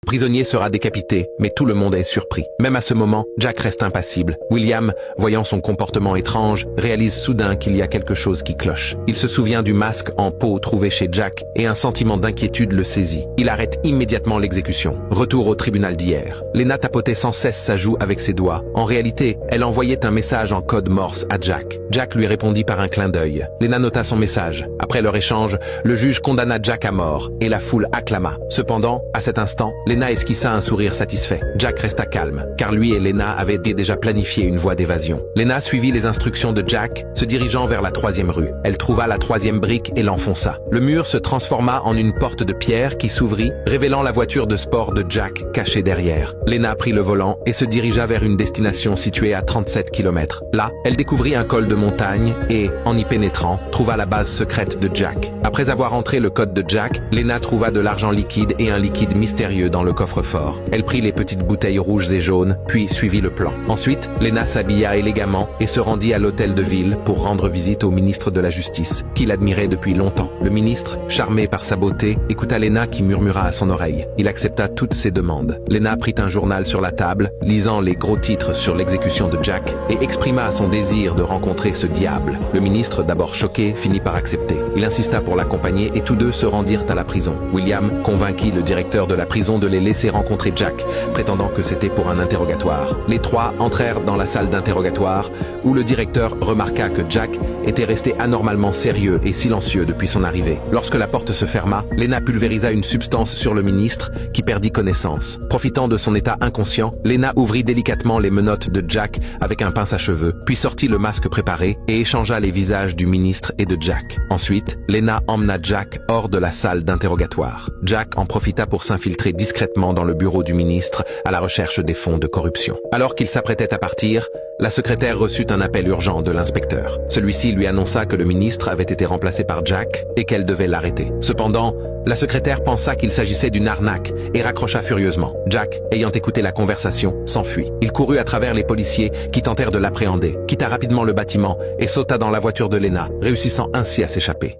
Le prisonnier sera décapité, mais tout le monde est surpris. Même à ce moment, Jack reste impassible. William, voyant son comportement étrange, réalise soudain qu'il y a quelque chose qui cloche. Il se souvient du masque en peau trouvé chez Jack et un sentiment d'inquiétude le saisit. Il arrête immédiatement l'exécution. Retour au tribunal d'hier. Lena tapotait sans cesse sa joue avec ses doigts. En réalité, elle envoyait un message en code Morse à Jack. Jack lui répondit par un clin d'œil. Lena nota son message. Après leur échange, le juge condamna Jack à mort et la foule acclama. Cependant, à cet instant, Lena esquissa un sourire satisfait. Jack resta calme, car lui et Lena avaient déjà planifié une voie d'évasion. Lena suivit les instructions de Jack, se dirigeant vers la 3e rue. Elle trouva la 3e brique et l'enfonça. Le mur se transforma en une porte de pierre qui s'ouvrit, révélant la voiture de sport de Jack cachée derrière. Lena prit le volant et se dirigea vers une destination située à 37 km. Là, elle découvrit un col de montagne et, en y pénétrant, trouva la base secrète de Jack. Après avoir entré le code de Jack, Lena trouva de l'argent liquide et un liquide mystérieux dans le coffre-fort. Elle prit les petites bouteilles rouges et jaunes, puis suivit le plan. Ensuite, Lena s'habilla élégamment et se rendit à l'hôtel de ville pour rendre visite au ministre de la Justice, qu'il admirait depuis longtemps. Le ministre, charmé par sa beauté, écouta Lena qui murmura à son oreille. Il accepta toutes ses demandes. Lena prit un journal sur la table, lisant les gros titres sur l'exécution de Jack, et exprima son désir de rencontrer ce diable. Le ministre, d'abord choqué, finit par accepter. Il insista pour l'accompagner et tous deux se rendirent à la prison. William convainquit le directeur de la prison de les laisser rencontrer Jack, prétendant que c'était pour un interrogatoire. Les trois entrèrent dans la salle d'interrogatoire, où le directeur remarqua que Jack était resté anormalement sérieux et silencieux depuis son arrivée. Lorsque la porte se ferma, Lena pulvérisa une substance sur le ministre, qui perdit connaissance. Profitant de son état inconscient, Lena ouvrit délicatement les menottes de Jack avec un pince à cheveux, puis sortit le masque préparé et échangea les visages du ministre et de Jack. Ensuite, Lena emmena Jack hors de la salle d'interrogatoire. Jack en profita pour s'infiltrer discrètement dans le bureau du ministre à la recherche des fonds de corruption. Alors qu'il s'apprêtait à partir, la secrétaire reçut un appel urgent de l'inspecteur. Celui-ci lui annonça que le ministre avait été remplacé par Jack et qu'elle devait l'arrêter. Cependant, la secrétaire pensa qu'il s'agissait d'une arnaque et raccrocha furieusement. Jack, ayant écouté la conversation, s'enfuit. Il courut à travers les policiers qui tentèrent de l'appréhender, quitta rapidement le bâtiment et sauta dans la voiture de Lena, réussissant ainsi à s'échapper.